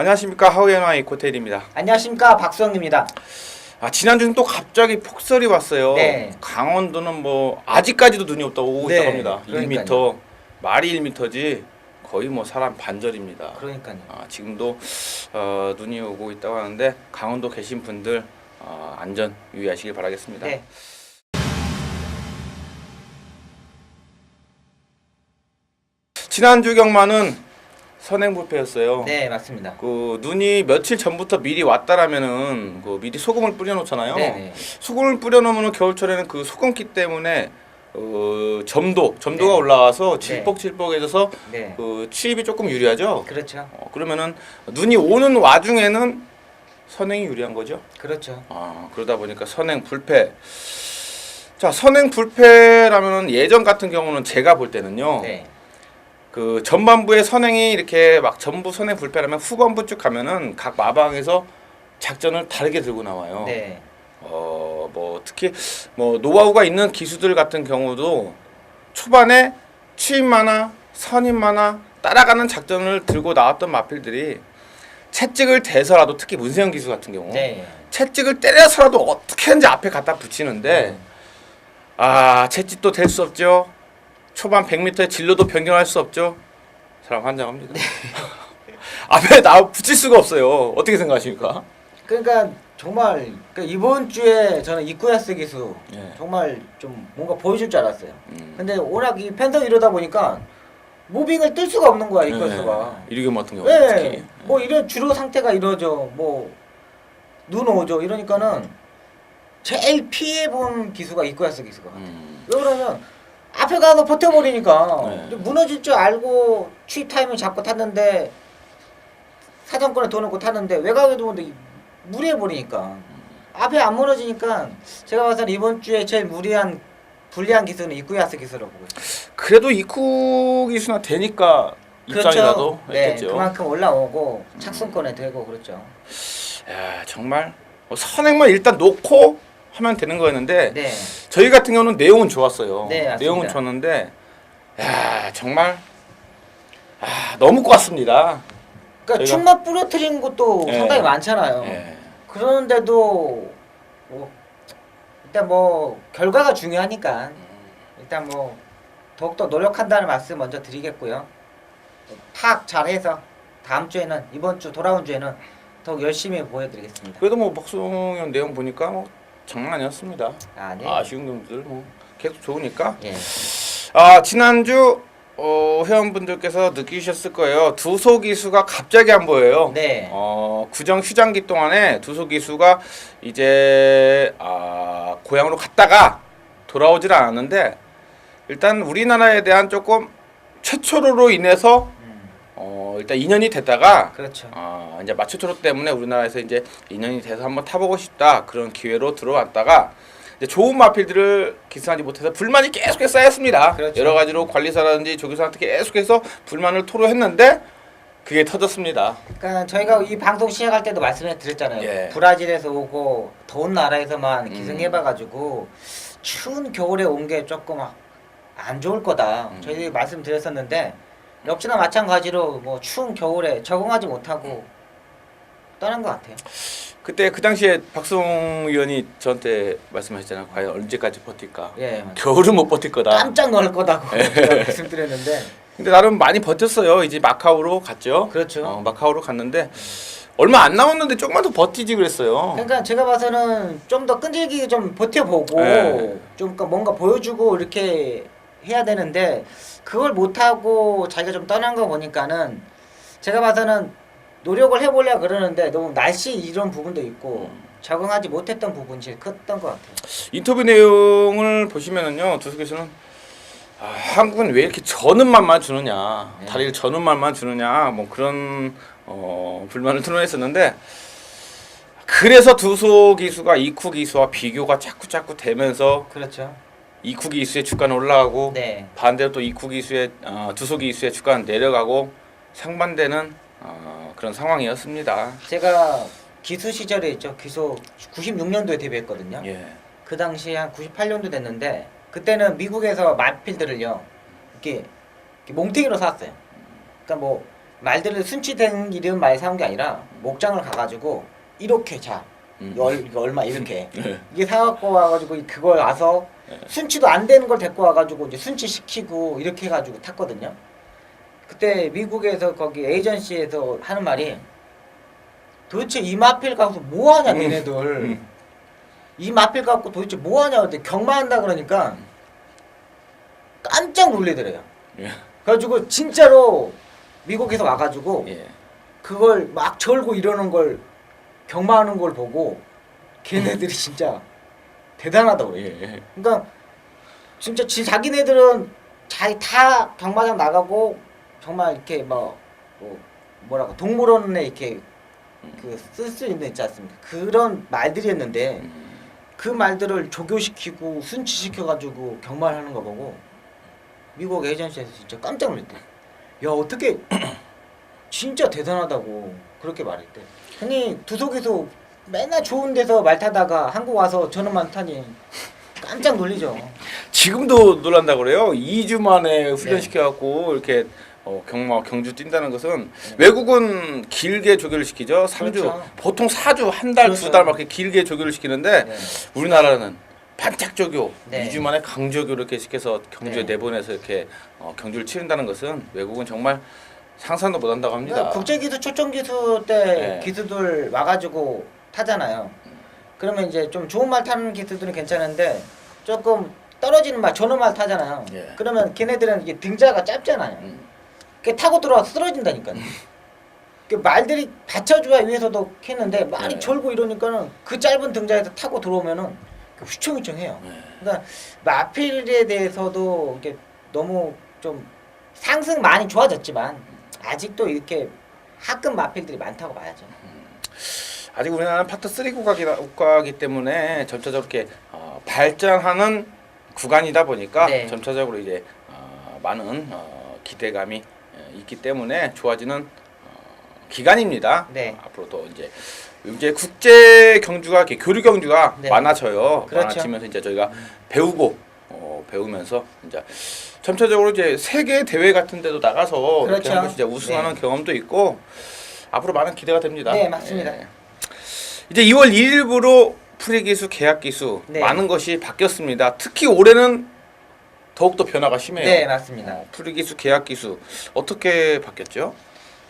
안녕하십니까, 하우앤와이 고태일입니다. 안녕하십니까, 박수영입니다. 지난주는 또 갑자기 폭설이 왔어요. 네. 강원도는 뭐 아직까지도 눈이 오고 네, 시작합니다. 그러니까요. 1m, 말이 1m지 거의 뭐 사람 반절입니다. 그러니까요. 지금도 눈이 오고 있다고 하는데 강원도 계신 분들 안전 유의하시길 바라겠습니다. 네. 지난주 경마는 선행불패였어요. 네, 맞습니다. 그 눈이 며칠 전부터 미리 왔다라면은 그 미리 소금을 뿌려놓잖아요. 네. 소금을 뿌려놓으면 겨울철에는 그 소금기 때문에 점도가 네. 올라와서 질퍽질퍽해져서 네. 그 취입이 조금 유리하죠. 그렇죠. 그러면은 눈이 오는 와중에는 선행이 유리한 거죠. 그렇죠. 그러다 보니까 선행불패. 자, 선행불패라면은 예전 같은 경우는 제가 볼 때는요. 네. 그 전반부의 선행이 이렇게 막 전부 선행 불패라면 후반부 쭉 가면은 각 마방에서 작전을 다르게 들고 나와요. 네. 뭐 특히 뭐 노하우가 있는 기수들 같은 경우도 초반에 취입 만화, 선임 만화 따라가는 작전을 들고 나왔던 마필들이 채찍을 대서라도 특히 문세영 기수 같은 경우 네. 채찍을 때려서라도 어떻게든지 앞에 갖다 붙이는데 채찍도 될 수 없죠. 초반 100m의 진로도 변경할 수 없죠. 사람 환장합니다. 앞에 나 붙일 수가 없어요. 어떻게 생각하십니까? 그러니까 정말 이번 주에 저는 이쿠야스 기수 예. 정말 좀 뭔가 보여줄 줄 알았어요. 근데 워낙 이 펜성 이러다 보니까 무빙을 뜰 수가 없는 거야, 이쿠야스가. 이리겸 같은 경우 네. 특히. 뭐 이런 주로 상태가 이러죠. 뭐 눈 오죠. 이러니까는 제일 피해본 기수가 이쿠야스 기수가. 왜 그러면 앞에 가서 버텨버리니까 네. 무너질 줄 알고 취입 타이밍 잡고 탔는데 사정권에 돈 넣고 탔는데 외곽에도 근데 무리해버리니까 앞에 안 무너지니까 제가 봐서는 이번 주에 제일 불리한 기수는 이쿠야스 기수라고 보고 있어요. 그래도 이쿠 기수나 되니까 입장이라도 네, 했겠죠. 그만큼 올라오고 착순권에 되고 그렇죠. 야, 정말 선행만 일단 놓고 하면 되는 거였는데 네. 저희 같은 경우는 내용은 좋았어요. 네, 맞습니다. 내용은 좋았는데 정말 너무 꽈습니다. 그러니까 저희가- 충만 부러뜨린 것도 예. 상당히 많잖아요. 예. 그런데도 일단 결과가 중요하니까 일단 더욱더 노력한다는 말씀 먼저 드리겠고요. 파악 잘해서 다음 주에는 이번 주 돌아온 주에는 더욱 열심히 보여드리겠습니다. 그래도 박수영 내용 보니까 장난 아니었습니다. 네. 아쉬운 점들 계속 좋으니까. 예. 지난주 회원분들께서 느끼셨을 거예요. 두소 기수가 갑자기 안 보여요. 네. 구정 휴장기 동안에 두소 기수가 이제 고향으로 갔다가 돌아오질 않았는데 일단 우리나라에 대한 조금 최초로로 인해서 일단 2년이 됐다가 그렇죠. 이제 마초초로 때문에 우리나라에서 이제 2년이 돼서 한번 타보고 싶다 그런 기회로 들어왔다가 이제 좋은 마필들을 기수하지 못해서 불만이 계속해서 쌓였습니다. 그렇죠. 여러 가지로 관리사라든지 조교사한테 계속해서 불만을 토로했는데 그게 터졌습니다. 그러니까 저희가 이 방송 시작할 때도 말씀을 드렸잖아요. 예. 브라질에서 오고 더운 나라에서만 기승해봐가지고 추운 겨울에 온 게 조금 안 좋을 거다. 저희들이 말씀드렸었는데 역시나 마찬가지로 추운 겨울에 적응하지 못하고 떠난 것 같아요. 그때 그 당시에 박수홍 의원이 저한테 말씀하셨잖아요. 과연 언제까지 버틸까? 예, 겨울은 못 버틸 거다. 깜짝 놀랄 거다고 제가 말씀드렸는데 근데 나름 많이 버텼어요. 이제 마카오로 갔죠. 그렇죠. 마카오로 갔는데 얼마 안 남았는데 조금만 더 버티지 그랬어요. 그러니까 제가 봐서는 좀 더 끈질기게 좀 버텨보고 네. 좀 뭔가 보여주고 이렇게 해야 되는데 그걸 못하고 자기가 좀 떠난 거 보니까는 제가 봐서는 노력을 해보려고 그러는데 너무 날씨 이런 부분도 있고 적응하지 못했던 부분이 제일 컸던 것 같아요. 인터뷰 내용을 보시면은요, 두수 교수는 한국은 왜 이렇게 저는 말만 주느냐, 네. 다리를 저는 말만 주느냐, 그런 불만을 드러냈었는데 그래서 두소 기수가 이쿠 기수와 비교가 자꾸 되면서 그렇죠. 이쿠 기수의 주가는 올라가고 네. 반대로 또 이쿠 기수의 두소 기수의 주가는 내려가고 상반되는 그런 상황이었습니다. 제가 기수 시절에 있죠. 기수 96년도에 데뷔했거든요. 예. 그 당시에 한 98년도 됐는데 그때는 미국에서 마필들을요 이렇게 몽탱이로 샀어요. 그러니까 말들을 순치된 이름 말 사온 게 아니라 목장을 가가지고 이렇게 자 이거 얼마 이렇게 이게 사갖고 와가지고 그걸 와서 순치도 안 되는 걸 데리고 와가지고 이제 순치 시키고 이렇게 해가지고 탔거든요. 그때 미국에서 거기 에이전시에서 하는 말이 도대체 이 마필 가서 뭐 하냐 얘네들 이 마필 갖고 도대체 뭐 하냐 근데 경마한다 그러니까 깜짝 놀래더래요. 예. 그래가지고 진짜로 미국에서 와가지고 예. 그걸 막 절고 이러는 걸 경마하는 걸 보고 걔네들이 진짜 대단하다고 그래요. 예. 그러니까 진짜 자기네들은 다 경마장 나가고 정말 이렇게 뭐라고 동물원에 이렇게 그 쓸 수 있는 있지 않습니까? 그런 말들이었는데 그 말들을 조교시키고 순치시켜가지고 경마하는 거 보고 미국 에이전시에서 진짜 깜짝 놀랐대. 야 어떻게 진짜 대단하다고 그렇게 말했대. 형이 두속에서 맨날 좋은 데서 말 타다가 한국 와서 저놈만 타니 깜짝 놀리죠. 지금도 놀란다고 그래요. 2주 만에 훈련시켜갖고 이렇게 경주 뛴다는 것은 외국은 길게 조교를 시키죠. 3주. 그렇죠. 보통 4주, 한 달, 그렇죠. 두 달 막 이렇게 길게 조교를 시키는데 우리나라는 반짝 조교, 네. 2주 만에 강조교 이렇게 시켜서 경주에 네. 내보내서 이렇게 경주를 치른다는 것은 외국은 정말 상상도 못한다고 합니다. 그러니까 국제기수 초청기수 때 네. 기수들 와가지고 타잖아요. 그러면 이제 좀 좋은 말 타는 기수들은 괜찮은데 조금 떨어지는 말, 저는 말 타잖아요. 예. 그러면 걔네들은 이게 등자가 짧잖아요. 그 타고 들어와서 쓰러진다니까요. 그 말들이 받쳐줘야 위에서도 했는데 말이 네. 절고 이러니까는 그 짧은 등자에서 타고 들어오면은 휘청휘청해요. 네. 그러니까 마필에 대해서도 이게 너무 좀 상승 많이 좋아졌지만 아직도 이렇게 하급 마필들이 많다고 봐야죠. 아직 우리나라는 파트 3 국가이기 때문에 점차적으로 이렇게 발전하는 구간이다 보니까 네. 점차적으로 이제 많은 기대감이 있기 때문에 좋아지는 기간입니다. 네. 앞으로 또 이제 국제 경주가 이렇게 교류 경주가 네. 많아져요. 그렇죠. 많아지면서 이제 저희가 배우면서 이제 점차적으로 이제 세계 대회 같은 데도 나가서 이렇게 그렇죠. 한번 진짜 우승하는 네. 경험도 있고 앞으로 많은 기대가 됩니다. 네, 맞습니다. 이제 2월 1일부로 프리기수 계약기수 네. 많은 것이 바뀌었습니다. 특히 올해는 더욱더 변화가 심해요. 네, 맞습니다. 프리기수 계약기수 어떻게 바뀌었죠?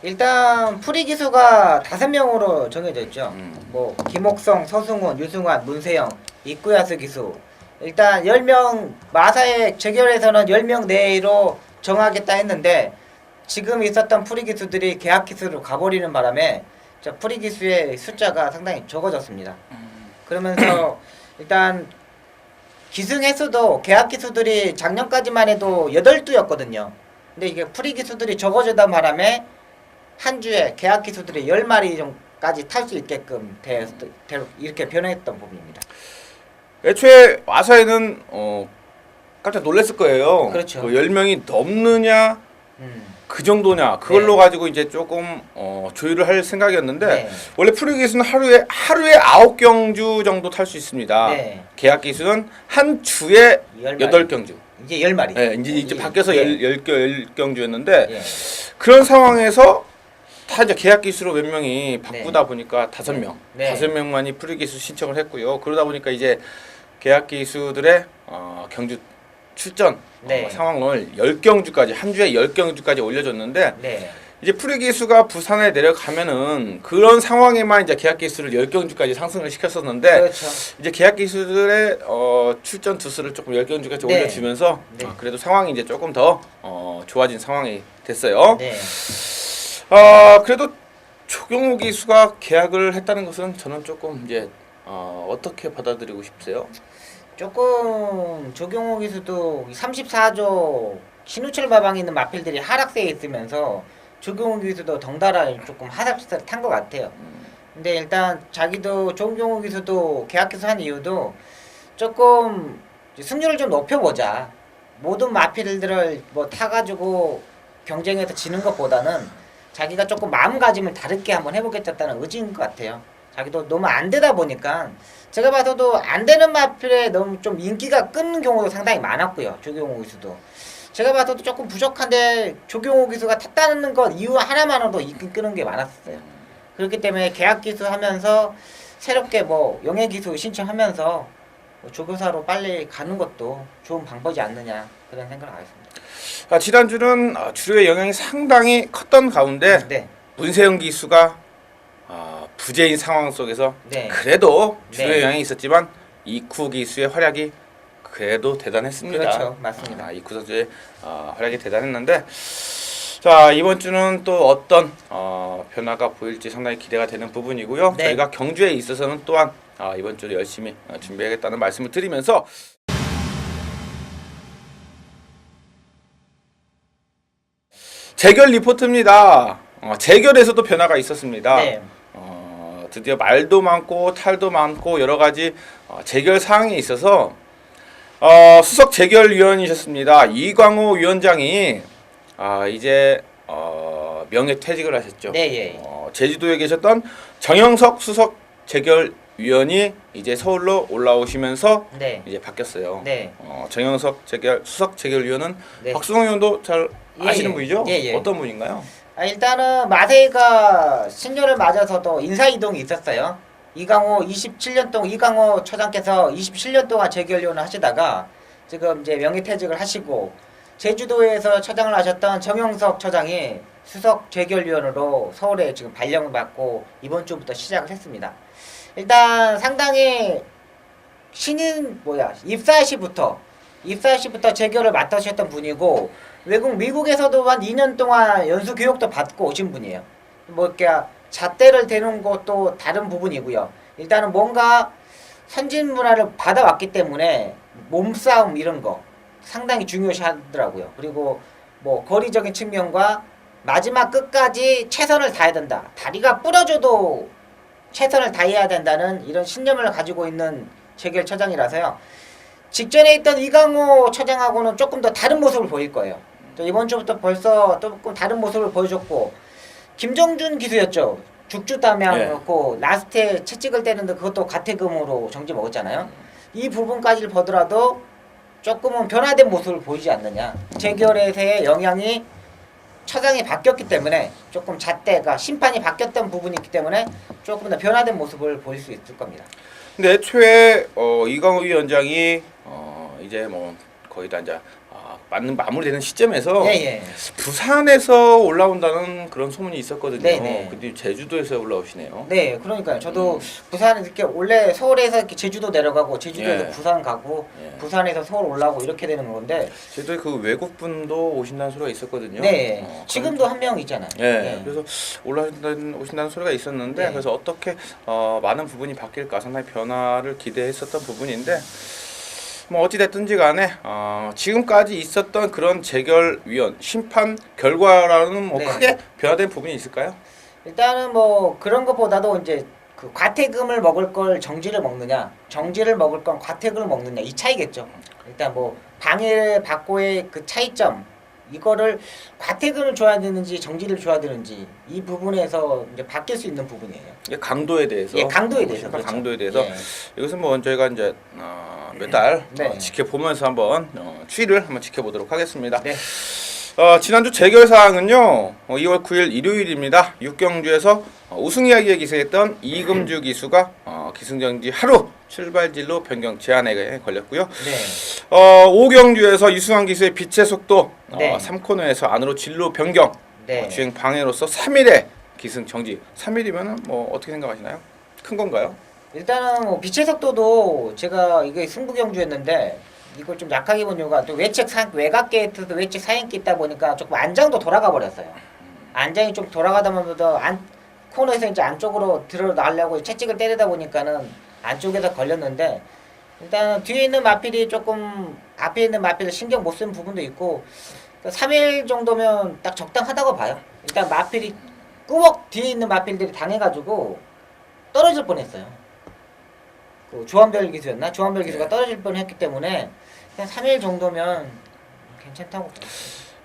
일단 프리기수가 5명으로 정해져 있죠. 음. 뭐 김옥성, 서승훈, 유승환, 문세영, 이쿠야스 기수. 일단 10명 마사의 재결에서는 10명 내로 정하겠다 했는데 지금 있었던 프리기수들이 계약기수로 가버리는 바람에 프리기수의 숫자가 상당히 적어졌습니다. 그러면서 일단 기승 횟수도 계약 기수들이 작년까지만 해도 8두였거든요. 근데 이게 프리 기수들이 적어지던 바람에 한 주에 계약 기수들이 10마리 정도까지 탈 수 있게끔 이렇게 변했던 부분입니다. 애초에 와서에는 깜짝 놀랐을 거예요. 그렇죠. 10명이 넘느냐 그 정도냐 그걸로 네. 가지고 이제 조금 조율을 할 생각이었는데 네. 원래 원래 프리기수는 하루에 9경주 정도 탈 수 있습니다. 네. 계약 기수는 한 주에 8경주. 이제 10마리. 네, 이제 바뀌어서 예. 10경주였는데 예. 그런 상황에서 다 이제 계약 기수로 몇 명이 바꾸다 보니까 5명, 네. 5명만이 프리기수 신청을 했고요. 그러다 보니까 이제 계약 기수들의 경주 출전 네. 상황을 10경주까지 한 주에 10경주까지 올려줬는데 네. 이제 프리기수가 부산에 내려가면은 그런 상황에만 이제 계약 기수를 10경주까지 상승을 시켰었는데 그렇죠. 이제 계약 기수들의 출전 두수를 조금 10경주까지 네. 올려주면서 네. 그래도 상황이 이제 조금 더 좋아진 상황이 됐어요. 네. 그래도 조경호 기수가 계약을 했다는 것은 저는 조금 이제 어떻게 받아들이고 싶으세요? 조금 조경호 기수도 34조 신우철 마방에 있는 마필들이 하락세에 있으면서 조경호 기수도 덩달아 조금 하락세를 탄 것 같아요. 근데 일단 자기도 조경호 기수도 계약 기수 한 이유도 조금 승률을 좀 높여보자. 모든 마필들을 뭐 타가지고 경쟁에서 지는 것보다는 자기가 조금 마음가짐을 다르게 한번 해보겠다는 의지인 것 같아요. 자기도 너무 안 되다 보니까 제가 봐서도 안 되는 마필에 너무 좀 인기가 끊는 경우도 상당히 많았고요. 조경호 기수도. 제가 봐서도 조금 부족한데 조경호 기수가 탔다는 것 이유 하나만으로도 이끄는 게 많았어요. 그렇기 때문에 계약 기수 하면서 새롭게 뭐 영예 기수 신청하면서 뭐 조교사로 빨리 가는 것도 좋은 방법이지 않느냐 그런 생각을 하겠습니다. 지난주는 주류의 영향이 상당히 컸던 가운데 네. 문세영 기수가 부재인 상황 속에서 네. 그래도 주류의 네. 영향이 있었지만 이쿠 기수의 활약이 그래도 대단했습니다. 그렇죠, 맞습니다. 이쿠 선수의 활약이 대단했는데 자 이번 주는 또 어떤 변화가 보일지 상당히 기대가 되는 부분이고요. 네. 저희가 경주에 있어서는 또한 이번 주도 열심히 준비하겠다는 말씀을 드리면서 재결 리포트입니다. 재결에서도 변화가 있었습니다. 네. 드디어 말도 많고 탈도 많고 여러 가지 재결 사항이 있어서 수석 재결위원이셨습니다. 이광호 위원장이 이제 명예퇴직을 하셨죠. 네, 예. 제주도에 계셨던 정영석 수석 재결위원이 이제 서울로 올라오시면서 네. 이제 바뀌었어요. 네. 정영석 수석 재결위원은 네. 박수홍 의원도 잘 예, 아시는 예. 분이죠? 예, 예. 어떤 분인가요? 일단은 마세이가 신년을 맞아서도 인사 이동이 있었어요. 이광호 27년 동안 이광호 처장께서 27년 동안 재결위원을 하시다가 지금 이제 명예퇴직을 하시고 제주도에서 처장을 하셨던 정영석 처장이 수석 재결위원으로 서울에 지금 발령을 받고 이번 주부터 시작을 했습니다. 일단 상당히 신인 입사 시부터 재결을 맡으셨던 분이고 미국에서도 한 2년 동안 연수 교육도 받고 오신 분이에요. 뭐 이렇게 잣대를 대는 것도 다른 부분이고요. 일단은 뭔가 선진 문화를 받아왔기 때문에 몸싸움 이런 거 상당히 중요시 하더라고요. 그리고 뭐 거리적인 측면과 마지막 끝까지 최선을 다해야 된다. 다리가 부러져도 최선을 다해야 된다는 이런 신념을 가지고 있는 재결처장이라서요. 직전에 있던 이광호 처장하고는 조금 더 다른 모습을 보일 거예요. 또 이번 주부터 벌써 조금 다른 모습을 보여줬고 김정준 기수였죠. 죽주 담양이었고 라스트에 채찍을 때는데 그것도 가태금으로 정지 먹었잖아요. 이 부분까지를 보더라도 조금은 변화된 모습을 보이지 않느냐. 재결에서의 영향이 처장이 바뀌었기 때문에 조금 잣대가 심판이 바뀌었던 부분이 있기 때문에 조금 더 변화된 모습을 보일 수 있을 겁니다. 근데 애초에 이광호 위원장이 이제 뭐 거의 다 이제 마무리되는 시점에서 예. 부산에서 올라온다는 그런 소문이 있었거든요. 네네. 근데 제주도에서 올라오시네요. 네, 그러니까요. 저도 부산에 이렇게 원래 서울에서 이렇게 제주도 내려가고 제주도에서 부산 가고 부산에서 서울 올라오고 이렇게 되는 건데 제주도에 그 외국 분도 오신다는 소리가 있었거든요. 네, 지금도 한 명 있잖아요. 네. 그래서 오신다는 소리가 있었는데 네. 그래서 어떻게 많은 부분이 바뀔까 상당히 변화를 기대했었던 부분인데. 뭐 어찌 됐든지 간에 지금까지 있었던 그런 재결위원 심판 결과라는 뭐 네. 크게 변화된 부분이 있을까요? 일단은 뭐 그런 것보다도 이제 그 과태금을 먹을 걸 정지를 먹느냐, 정지를 먹을 건 과태금을 먹느냐 이 차이겠죠. 일단 뭐 방해 받고의 그 차이점 이거를 과태금을 줘야 되는지 정지를 줘야 되는지 이 부분에서 이제 바뀔 수 있는 부분이에요. 이게 강도에 대해서. 예, 강도에 대해서. 심판 그렇죠. 강도에 대해서. 예. 이것은 뭐 저희가 이제 몇 달 네. 지켜보면서 한번 추이를 한번 지켜보도록 하겠습니다. 네. 지난주 재결 사항은요 2월 9일 일요일입니다. 육경주에서 우승 이야기에 기승했던 이금주 기수가 기승정지 하루 출발진로 변경 제한에 걸렸고요. 네. 오경주에서 유승환 기수의 빛의 속도 네. 3코너에서 안으로 진로 변경 네. 주행 방해로서 3일의 기승 정지. 3일이면은 뭐 어떻게 생각하시나요? 큰 건가요? 일단은 뭐 빛의 속도도 제가 이게 승부경주였는데 이걸 좀 약하게 본 이유가 또 외곽 게이트도 외측 사행기 있다 보니까 조금 안장도 돌아가 버렸어요. 안장이 좀 돌아가다 보면 코너에서 이제 안쪽으로 들어나려고 채찍을 때리다 보니까는 안쪽에서 걸렸는데 일단 뒤에 있는 마필이 조금 앞에 있는 마필을 신경 못 쓰는 부분도 있고 3일 정도면 딱 적당하다고 봐요. 일단 마필이 꾸벅 뒤에 있는 마필들이 당해가지고 떨어질 뻔했어요. 그 조한별 기수였나? 조한별 기수가 떨어질 뻔했기 때문에 그냥 3일 정도면 괜찮다고 봐요.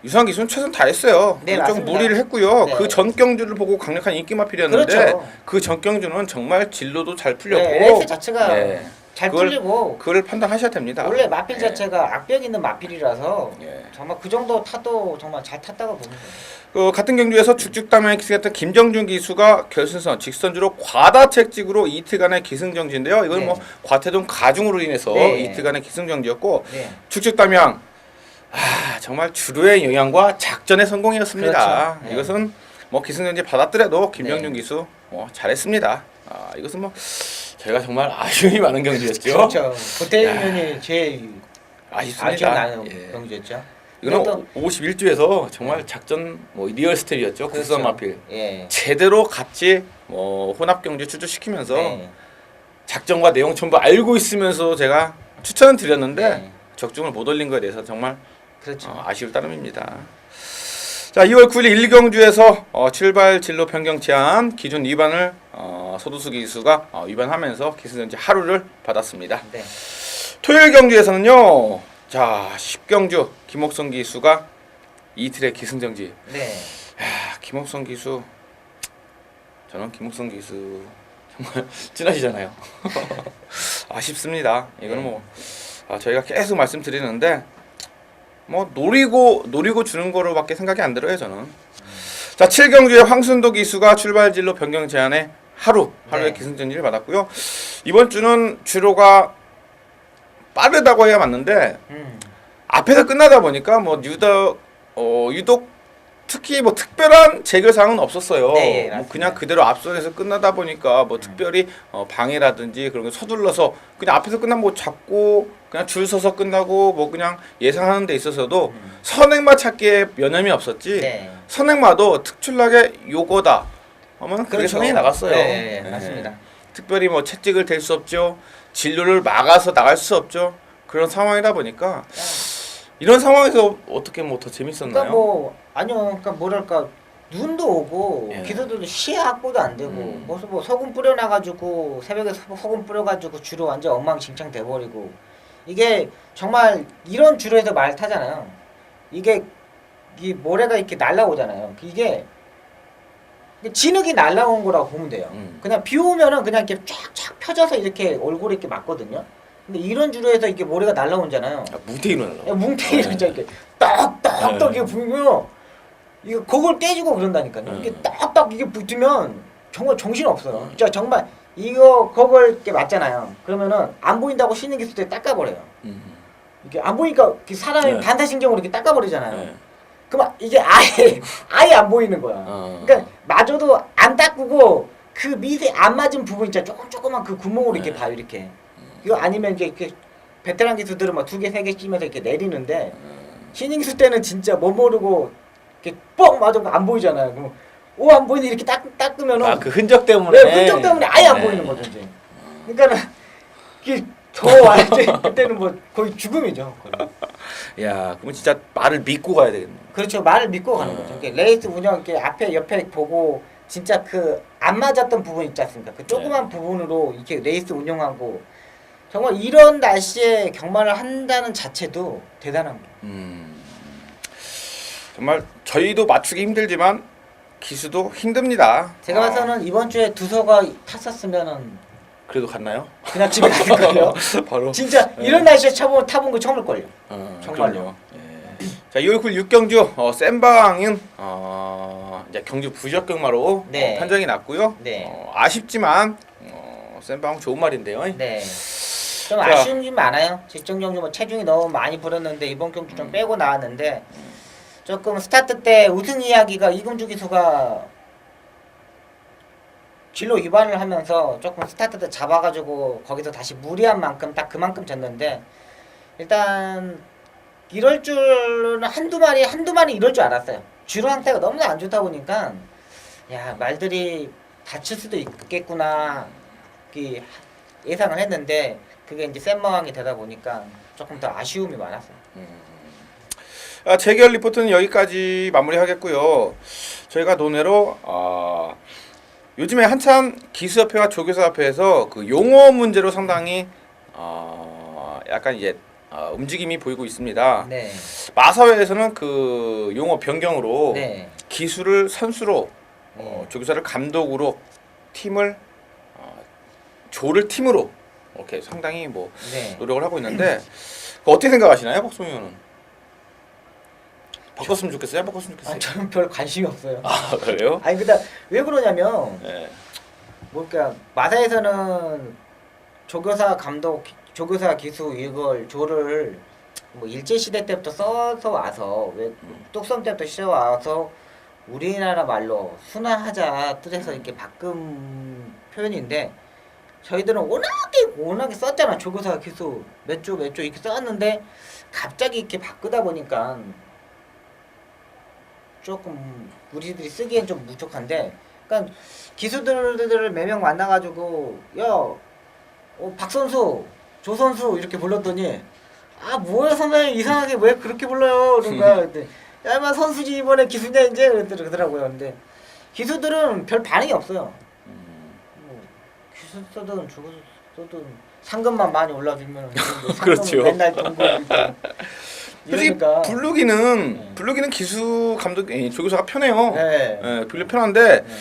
유상 기수는 최선 다했어요. 네, 좀 맞습니다. 무리를 했고요. 네. 그 전 경주를 보고 강력한 인기 마필이었는데 그렇죠. 그 전 경주는 정말 진로도 잘 풀렸고 네, 레이스 자체가 네. 잘 그걸- 풀리고 그걸 판단하셔야 됩니다. 원래 마필 예. 자체가 악벽 있는 마필이라서 예. 정말 그 정도 타도 정말 잘 탔다고 보는 거예요. 그 같은 경주에서 죽죽다면에 기승했던 김정준 기수가 결승선 직선주로 과다 책직으로 이틀간의 기승정지인데요. 이건 네. 뭐 과태동 가중으로 인해서 네. 이틀간의 기승정지였고 네. 죽죽다면 정말 주로의 영향과 작전의 성공이었습니다. 그렇죠. 네. 이것은 뭐 기승정지 받았더라도 김정준 네. 기수 잘했습니다. 이것은 뭐 저희가 정말 아쉬움이 많은 경주였죠. 그렇죠. 고태윤이 제일 아쉽습니다. 아쉬운 나는 예. 경주였죠. 이거는 또- 51주에서 정말 작전 리얼 스텝이었죠. 그렇죠. 국선 마필. 예. 제대로 같이 혼합 경주 출주시키면서 네. 작전과 내용 전부 알고 있으면서 제가 추천을 드렸는데 네. 적중을 못 올린 거에 대해서 정말 그렇죠. 아쉬울 따름입니다. 자, 2월 9일 1경주에서 출발 진로 변경 제한 기준 위반을 소두수 기수가 위반하면서 기승전지 하루를 받았습니다. 네. 토요일 경주에서는요. 자, 10경주 김옥성 기수가 이틀의 기승정지. 네. 김옥성 기수 저는 김옥성 기수 정말 찐하시잖아요. 아쉽습니다. 이거는 뭐 저희가 계속 말씀드리는데 뭐 노리고 주는 거로밖에 생각이 안 들어요 저는. 자, 7경주에 황순도 기수가 출발진로 변경 제한에 하루의 네. 기승전지를 받았고요. 이번 주는 주로가 빠르다고 해야 맞는데 앞에서 끝나다 보니까 뭐 유독 특히 뭐 특별한 재결 사항은 없었어요. 네, 예, 뭐 맞습니다. 그냥 그대로 앞선에서 끝나다 보니까 뭐 특별히 방해라든지 그런 거 서둘러서 그냥 앞에서 끝나면 뭐 잡고 그냥 줄 서서 끝나고 뭐 그냥 예상하는 데 있어서도 선행마 찾기에 여념이 없었지. 네. 선행마도 특출나게 요거다 하면 그게 그렇죠. 선행이 나갔어요. 네, 네. 맞습니다. 특별히 뭐 채찍을 댈 수 없죠. 진로를 막아서 나갈 수 없죠. 그런 상황이다 보니까 이런 상황에서 어떻게 뭐 더 재밌었나요? 그러니까 뭐 아니요, 그러니까 뭐랄까 눈도 오고 예. 기도들도 시야 확보도 안 되고 뭐 소금 뿌려놔가지고 새벽에 소금 뿌려가지고 주로 완전 엉망진창 돼버리고 이게 정말 이런 주로에서 말 타잖아요. 이게 이 모래가 이렇게 날라오잖아요. 이게 진흙이 날라온 거라고 보면 돼요. 그냥 비 오면은 그냥 이렇게 쫙쫙 펴져서 이렇게 얼굴에 이렇게 맞거든요. 근데 이런 주로에서 이게 모래가 날라오잖아요. 뭉탱이로 날라. 뭉탱이로 이제 이렇게 떡떡떡 이게 붙으면 이거 그걸 깨지고 그런다니까요. 이게 떡떡 이게 붙으면 정말 정신 없어요. 진짜 정말 이거 그걸 이렇게 맞잖아요. 그러면은 안 보인다고 쉬는 기술 때 닦아버려요. 이게 안 보니까 사람이 네. 반사신경으로 이렇게 닦아버리잖아요. 네. 그럼 이게 아예 안 보이는 거야. 그러니까 맞아도 안 닦고 그 밑에 안 맞은 부분 있잖아. 조그만 그 구멍으로 이렇게 봐요. 이렇게. 이거 아니면 이제 이렇게 베테랑 기수들은 막 2개, 3개 끼면서 이렇게 내리는데 신인 기수 때는 진짜 못 모르고 이렇게 뻥 맞으면 안 보이잖아요. 그럼 안 보이는데 이렇게 닦으면은 그 흔적 때문에. 네, 흔적 때문에 아예 안 보이는 거죠 이제. 그러니까는 이게 더 완전 그때는 뭐 거의 죽음이죠. 거의. 야, 그럼 진짜 말을 믿고 가야 되겠네. 그렇죠. 말을 믿고 가는 거죠. 이렇게 레이스 운영 이렇게 앞에 옆에 보고 진짜 그 안 맞았던 부분 있지 않습니까? 그 조그만 부분으로 이렇게 레이스 운영하고 정말 이런 날씨에 경마를 한다는 자체도 대단한 거예요. 정말 저희도 맞추기 힘들지만 기수도 힘듭니다. 제가 봐서는 이번 주에 두서가 탔었으면은 그래도 갔나요? 그냥 집에 갔을 거예요. 바로. 진짜 이런 날씨에 타본 거 처음일걸요. 정말요. 그럼요. 예. 자, 2월 9일 6경주 센방은 이제 경주 부적경마로 네. 판정이 났고요. 네. 아쉽지만 센방 좋은 말인데요. 네. 좀 자. 아쉬운 게 많아요. 직전 경주 뭐 체중이 너무 많이 불었는데 이번 경주 좀 빼고 나왔는데 조금 스타트 때 우승 이야기가 이금주 기수가 진로 위반을 하면서 조금 스타트 때 잡아가지고 거기서 다시 무리한 만큼 딱 그만큼 졌는데 일단 이럴 줄은 한두 마리 이럴 줄 알았어요. 주로 상태가 너무 안 좋다 보니까 야 말들이 다칠 수도 있겠구나 이 예상을 했는데 그게 이제 센마왕이 되다 보니까 조금 더 아쉬움이 많았어요. 재결 리포트는 여기까지 마무리하겠고요. 저희가 논외로 요즘에 한참 기수협회와 조교사협회에서 그 용어 문제로 상당히 약간 이제 움직임이 보이고 있습니다. 네. 마사회에서는 그 용어 변경으로 네. 기수를 선수로 네. 조교사를 감독으로 팀을 조를 팀으로 이렇게 상당히 뭐 네. 노력을 하고 있는데 어떻게 생각하시나요, 박성희 의원은? 바꿨으면 좋겠어요? 안 바꿨으면 좋겠어요? 아, 저는 별 관심이 없어요. 아 그래요? 아니 근데 왜 그러냐면 네. 뭘까 마사에서는 조교사 감독, 조교사 기수 이걸 조를 뭐 일제 시대 때부터 써서 와서 왜 뚝섬 때부터 시작 와서 우리나라 말로 순화하자 뜻에서 이렇게 바꾼 표현인데 저희들은 워낙에 썼잖아. 조교사 기수 몇 조 이렇게 써왔는데 갑자기 이렇게 바꾸다 보니까 조금 우리들이 쓰기엔 좀 부족한데, 그러니까 기수들을 몇 명 만나가지고 박 선수, 조 선수 이렇게 불렀더니 아 뭐야 선배님 이상하게 왜 그렇게 불러요? 그러니까 근데 야 인마 선수지 이번에 기수냐 이제 그러더라고요. 근데 기수들은 별 반응이 없어요. 뭐 기수 써든 조 써든 상금만 많이 올라주면 그렇죠. 맨날 돈 벌고 솔직히 이러니까 부르기는 기수 감독 조교사가 편해요. 네. 빌려 편한데 네.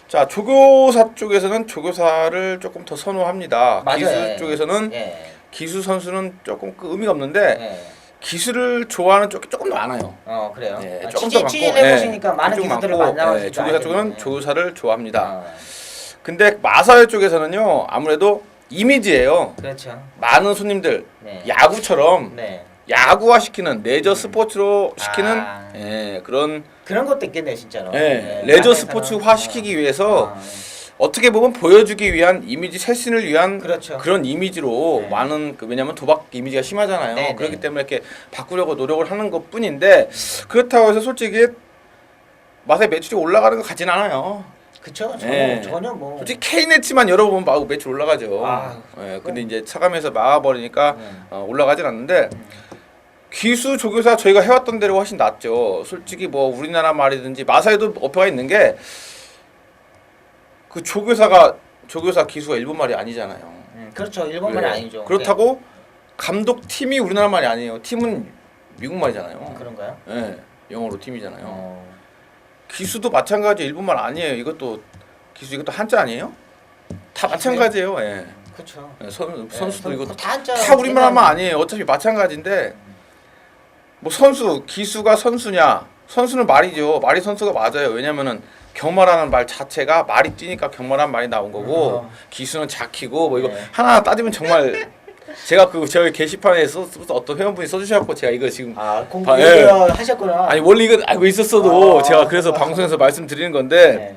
자 조교사 쪽에서는 조교사를 조금 더 선호합니다. 맞아요. 기수 쪽에서는 예. 기수 선수는 조금 그 의미가 없는데 예. 기수를 좋아하는 쪽이 조금 더 많아요. 그래요. 예, 아, 조금 더 많고 취재해보시니까 많은 좀 기수들을 많고, 만나보시니까 조교사 쪽은 알겠네. 조교사를 좋아합니다. 아, 근데 마사회 쪽에서는요 아무래도 이미지예요. 그렇죠. 많은 손님들 네. 야구처럼 네. 야구화 시키는 레저 스포츠로 시키는 아. 그런 그런 것도 있겠네 진짜로. 레저 마사에서는. 스포츠화 시키기 위해서 아, 어떻게 보면 보여주기 위한 이미지 쇄신을 위한 그렇죠. 그런 이미지로 네. 많은 왜냐하면 도박 이미지가 심하잖아요. 네, 그렇기 네. 때문에 이렇게 바꾸려고 노력을 하는 것뿐인데 그렇다고 해서 솔직히 맛의 매출이 올라가는 것 같진 않아요. 그쵸. 네. 전혀 뭐. 솔직히 K네츠만 열어보면 막 매출 올라가죠. 아, 근데 이제 차감해서 막아버리니까 네. 올라가진 않는데 기수 조교사 저희가 해왔던 대로 훨씬 낫죠. 솔직히 뭐 우리나라 말이든지 마사에도 어폐가 있는 게 그 조교사 기수가 일본 말이 아니잖아요. 그렇죠. 일본 말이 아니죠. 그렇다고 감독 팀이 우리나라 말이 아니에요. 팀은 미국 말이잖아요. 그런가요? 네, 영어로 팀이잖아요. 어. 기수도 마찬가지 일본 말 아니에요. 이것도 기수 이것도 한자 아니에요? 다 마찬가지예요. 예. 그렇죠. 선수도 네, 이거 다 한자. 다 우리말 하면 아니에요. 어차피 마찬가지인데 뭐 선수 기수가 선수냐? 선수는 말이죠. 말이 선수가 맞아요. 왜냐면은 경마라는 말 자체가 말이 뛰니까 경마라는 말이 나온 거고 기수는 작히고 뭐 이거 네. 하나 따지면 정말 제가 저희 게시판에 어떤 회원분이 써주셔갖고 제가 이거 지금 공부 예. 하셨구나. 아니 원래 이건 알고 있었어도 제가 그래서 방송에서 말씀드리는 건데 네.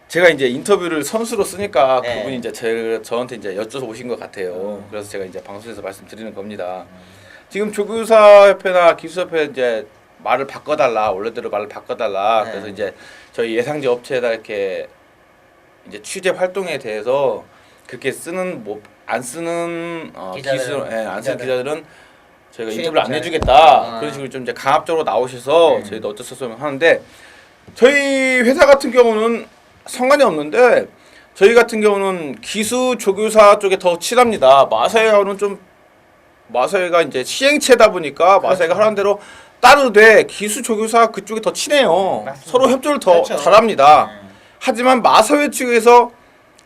제가 이제 인터뷰를 선수로 쓰니까 네. 그분이 이제 저한테 이제 여쭤서 오신 것 같아요. 그래서 제가 이제 방송에서 말씀드리는 겁니다. 지금 조교사협회나 기수협회 이제 말을 바꿔달라 원래대로 말을 바꿔달라. 네. 그래서 이제 저희 예상제 업체에다 이렇게 이제 취재 활동에 대해서 그렇게 쓰는 뭐 안 쓰는 기수 안 쓰는 기자들은 저희가 인터뷰를 안 해주겠다 그런 식으로 좀 이제 강압적으로 나오셔서 저희도 어쩔 수 없으면 하는데 저희 회사 같은 경우는 상관이 없는데 저희 같은 경우는 기수 조교사 쪽에 더 친합니다. 마사회하고는 좀 마사회가 이제 시행체다 보니까 마사회가 하라는 대로 따르되 기수 조교사 그쪽이 더 친해요. 맞습니다. 서로 협조를 더 그렇죠. 잘합니다. 하지만 마사회 측에서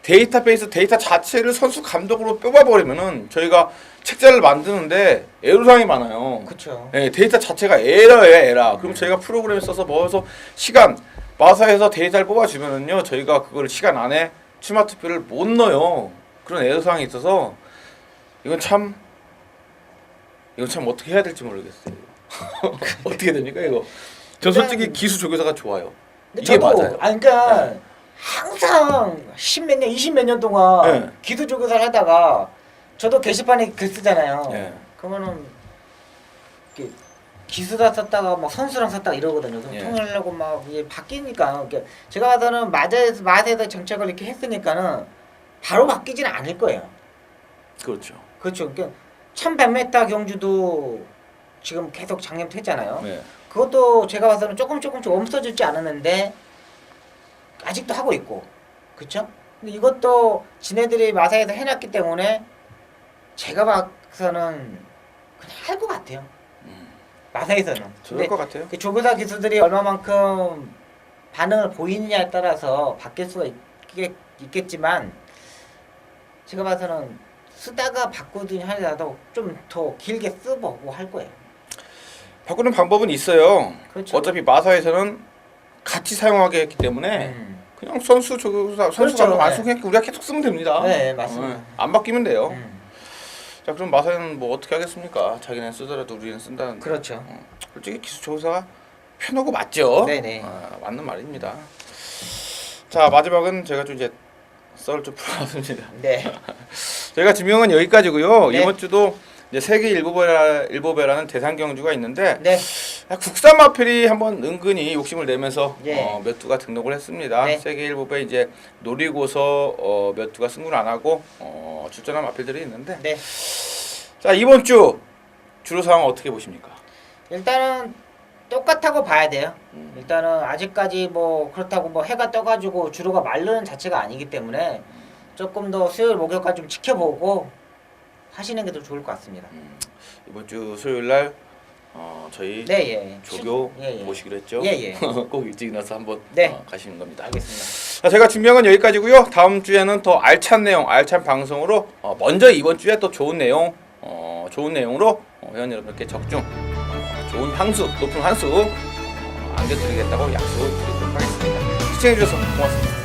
데이터베이스 데이터 자체를 선수 감독으로 뽑아버리면은 저희가 책자를 만드는데 애로사항이 많아요. 그렇죠. 네, 데이터 자체가 에러예요, 에러. 그럼 저희가 프로그램을 써서 모아서 시간 마사에서 데이터를 뽑아주면은요, 저희가 그걸 시간 안에 출마투표를 못 넣어요. 그런 애로사항이 있어서 이건 참 어떻게 해야 될지 모르겠어요. 어떻게 됩니까 이거? 전 솔직히 기수 조교사가 좋아요. 근데 이게 저도 맞아요. 그러니까 항상 10몇 년, 20몇 년 동안 네. 기수 조교사를 하다가 저도 게시판에 글 쓰잖아요. 네. 그러면은 이렇게 기수다 썼다가 막 선수랑 썼다가 이러거든요. 그럼 예. 통일하고 막 이게 바뀌니까 제가 봐서는 마제에서 정책을 이렇게 했으니까는 바로 바뀌지는 않을 거예요. 그렇죠. 그렇죠. 그러니까 1100m 경주도 지금 계속 작년부터 했잖아요. 네. 그것도 제가 봐서는 조금씩 없어지지 않았는데 아직도 하고 있고, 그렇죠? 근데 이것도 지네들이 마사에서 해놨기 때문에 제가 막 그냥 할 것 같아요. 마사에서는. 좋을 것 같아요. 그 조교사 기수들이 얼마만큼 반응을 보이느냐에 따라서 바뀔 수가 있겠지만 제가 봐서는 쓰다가 바꾸든지 하더라도 좀 더 길게 써보고 할 거예요. 바꾸는 방법은 있어요. 그렇죠. 어차피 마사에서는 같이 사용하게 했기 때문에 그냥 선수 조교사 선수가 그렇죠. 완수 그냥 우리가 계속 쓰면 됩니다. 네, 맞습니다. 안 바뀌면 돼요. 자 그럼 마사는 뭐 어떻게 하겠습니까? 자기네 쓰더라도 우리는 쓴다는데. 그렇죠. 솔직히 기수 조교사가 편하고 맞죠? 네네. 맞는 말입니다. 자 마지막은 제가 좀 이제 썰을 좀 풀어봤습니다. 네. 저희가 지명은 여기까지고요. 네. 이번 주도 이제 세계 일보배라는 대상 경주가 있는데 네. 국산 마필이 한번 은근히 욕심을 내면서 네. 몇 두가 등록을 했습니다. 네. 세계 일보배 이제 노리고서 몇 두가 승부를 안 하고 출전한 마필들이 있는데 네. 자 이번 주 주로 상황 어떻게 보십니까? 일단은 똑같다고 봐야 돼요. 일단은 아직까지 뭐 그렇다고 뭐 해가 떠가지고 주로가 마르는 자체가 아니기 때문에 조금 더 수요일 목요일까지 좀 지켜보고 하시는 게 더 좋을 것 같습니다. 이번 주 수요일 날 저희 네, 예. 조교 예, 예. 모시기로 했죠. 예, 예. 꼭 일찍 일어나서 한번 네. 가시는 겁니다. 알겠습니다. 자, 제가 준비한 건 여기까지고요. 다음 주에는 더 알찬 내용, 알찬 방송으로 먼저 이번 주에 또 좋은 내용, 좋은 내용으로 회원 여러분께 적중, 좋은 높은 한수 안겨드리겠다고 약속을 드리도록 하겠습니다. 시청해주셔서 고맙습니다.